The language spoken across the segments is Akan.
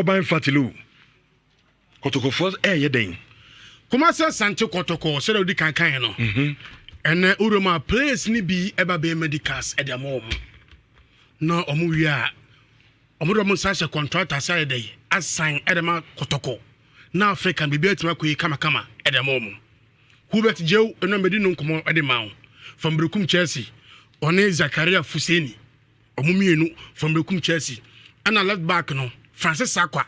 Oban Fatilu. Kotoko first yeden. Kuma se Santi Kotoko se odi kan no. Ene uroma place ni bi eba be medicals e dem om. No omu wi a omu do sa contractor say dey assign edema Kotoko. Na African bi betima ko kama e dem om. Hubert Jew eno medi no nkomo e de mawo. From Brekum Chelsea. One Zakaria Fuseni. Omu mienu from Brekum Chelsea. Ana left back no Francis Sakwa.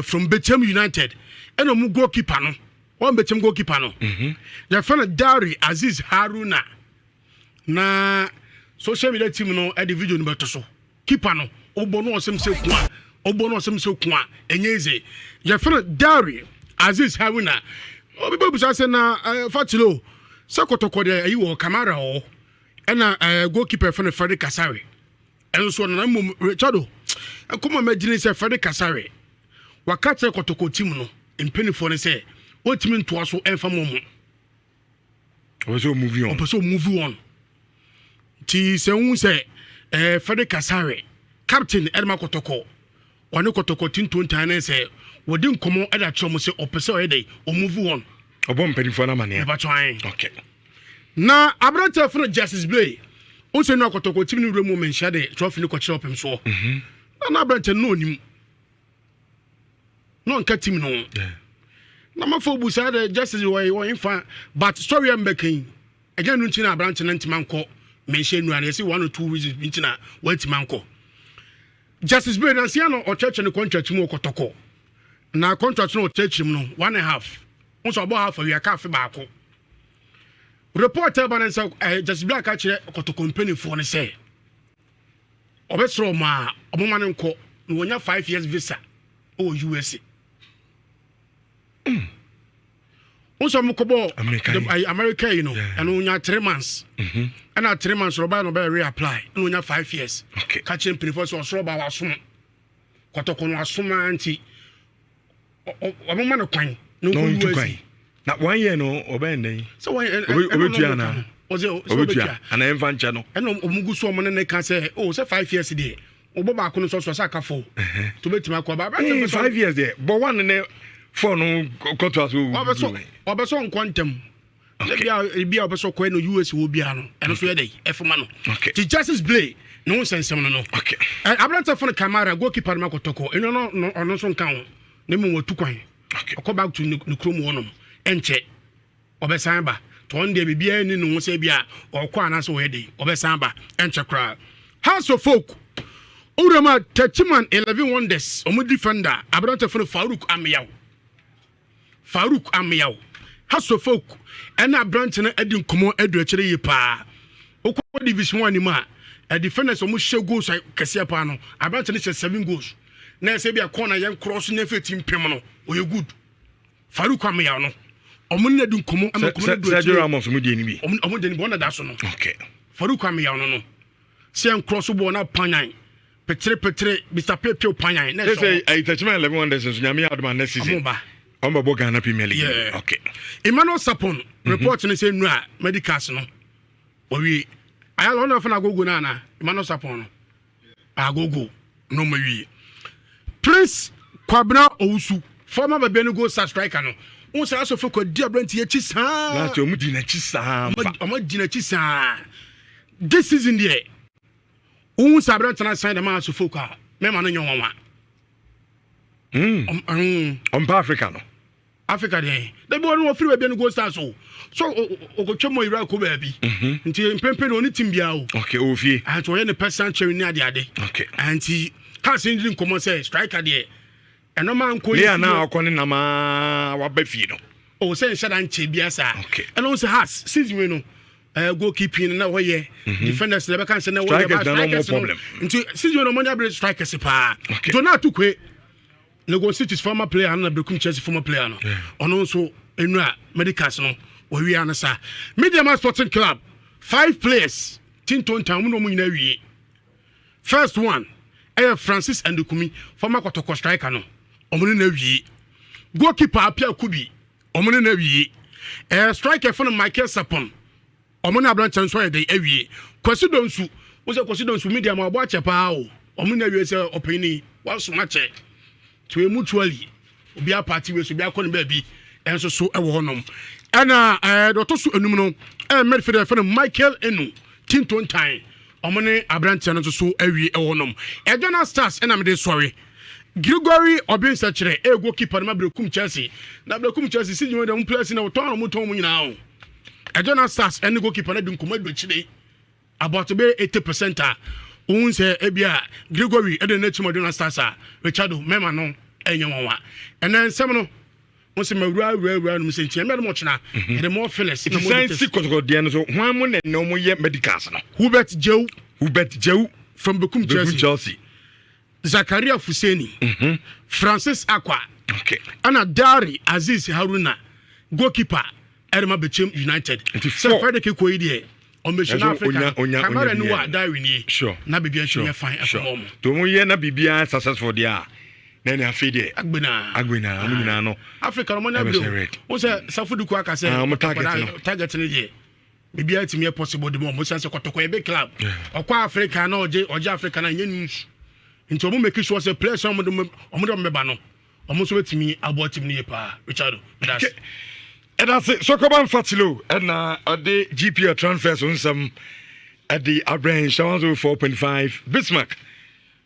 From Bechem United. Eno mu goalkeeper no. One Bechem goalkeeper no. Ya fana Dari Aziz Haruna. Na social media team no e video no beto so. Keeper no obo no osem se kwa. Obo no osem se kwa. Enyeze. Ya fana Dari Aziz Haruna. Obi babu say na Fatilo. So Kotoko de ayi wo Kamara o. Ena goalkeeper fana Freddy Kasare. Eno so na mo Richardo. Akoma imagine say Freddy Kasare. Wakache Kotoko team no impenifo ne say otimi ntoa so enfa momo opeso move on ti se hu say Fede Kasare captain Edma Kotoko one Kotoko tinto ntane say wodi nkomo eda chomo say opeso e dey o move on obo mpenifo na mane ba twan okay na abrante fro Justice Blay o say no Kotoko team ni remo menhia dey trophy ni ko chire opem so na abrante no onim no nka team no na mafo busa de Justice way infa but story am making again no ntina branch na ntima nko mention no and say 1 or 2 reasons ntina wantima nko Justice Blay na sia no o church no contract mu Kotoko na contract no church mu no 1.5 unso about half we aka fe baako reporter ban say Justice Blay ka kire Kotoko company for ne say obesro ma oboma ne nko no wonya 5 years visa o USA also mukobo America you know and unya 3 months and at 3 months roba no be reapply and unya 5 years okay catching people so roba wasom Kotoko no asom anti obama no kwan no kwan na 1 year no oba ndai so obetua na obetua ana emfa nche no and omugu so omo ne kan say oh say 5 years dey obo ba ko no so saka fo to betima ko ba 5 years there but one ne for no contract obeso nkontem bia obeso ko no US wo bia no eno so yedey efuma no ti Justice Blay no sensem no okay abranta for Kamara goalkeeper ma Kotoko eno no ono so nkan ne mu watu kwan okay ko back to the chrome wonom enche obesan ba to on de bia ni no se bia okọ anaso wo yedey obesan ba enche kra House of Folk Urama Tachiman 11 wonders omu defender abranta for Farouk Amiyaw House of Folk ena branch na edi nkomo edu akire yi pa okwo division 1 ni ma a defenders omu hye goals kese pa no branch na 7 goals na se bia corner yen cross na fe team pem no oye good Farouk Amiyaw no omu na edi nkomo amakomo edu akire Ramos mu di ni bi omu de ni bona da so no okay Farouk Amiyaw no se en cross bo na panyan petre Mr. Pepe panyan na so say I touch my 11 wonders so nyame adman next season Omba Ghana Premier League. Yeah. Okay. Emmanuel Sapon report ni say no medicals no. Owi aya lo na fa na gogo na na Emmanuel Sapon no. Agogo no mawi. Prince Kwabena Owusu former Babenu goal striker no. On say aso fe ko dia brand ye chi saa. Na ti omu di na chi saa. Omo di na chi saa. This season there. Un sa brand na sign the man aso fe ko me ma no nyon Africa no Africa dey they be one free we go start so okotwemo ira ko ba bi nti mpempe no ni team bia o okay ofie and we ne person cherry ni ade okay anti has in common say striker there eno man ko ya na akoni na ma wa ba fie no o say shada nche bia sa okay eno say has season we no goalkeeping na wo ye defenders le be kan say na wo ye ba strikers no nti season no money able strikers pa Jonathan Kwe Lagos City's former player and Brekum Chelsea former player no ono so enura medicals no we wi anasa Medium Sporting Club 5 players tinton town no mu nyina wie first one Francis Andukumi former Kotoko striker no omo na wie goalkeeper Apia Kubi omo na wie striker for Michael Sapon omo na branch nso ye dey awie Kwasidonsu wo se Kwasidonsu Medium abo ache pa o omo na wie se opini waso mache to mutually obi a party we so bi akọ ne baabi enso so e wo honom ana dɔtɔ so enum no midfielder fɛ no Michael Enu Tinton Time ɔmo abrante no so awie e wo honom Ghana Stars na me de sɔre Gregory Obinsachere goalkeeper na Brekum Chelsea na Brekum Chelsea si nyɛ dem place na wɔtɔn no mutɔn mu nyinaa o Ghana Stars any goalkeeper na de nkɔmɔ do kyire about be 80% a ohun sɛ ebia Gregory de na chimo Ghana Stars a Richardo mema no enye wonwa ɛnɛ nsɛm no mo se mawura no se ntia me mo kyena de mo Phyllis na mo de si Kotoko de no so hwan mo na no mo ye medicals no Hubert Jew from Bekum Chelsea Zakaria Fuseni Francis Akwa okay ana Dari Aziz Haruna goalkeeper Edema Bechem United so Frederick Koyi on Mission Africa camera no wa Dari ni sure na bibia nhwe fine sure to mo ye na bibia successful there na na afi there agbena mo nyina no Africa no na blue wo say Safudu ko aka say target ni there bibia timi possible de mo sense Kotoko e big club okwa Africa na oje Africa na nyenu nti omo make sure say players omo do meba no omo so betimi abo team ni pa Richard that's and I say Sokoban Fatilo and the GPL transfers on some at the Abraham 4.5 Bismarck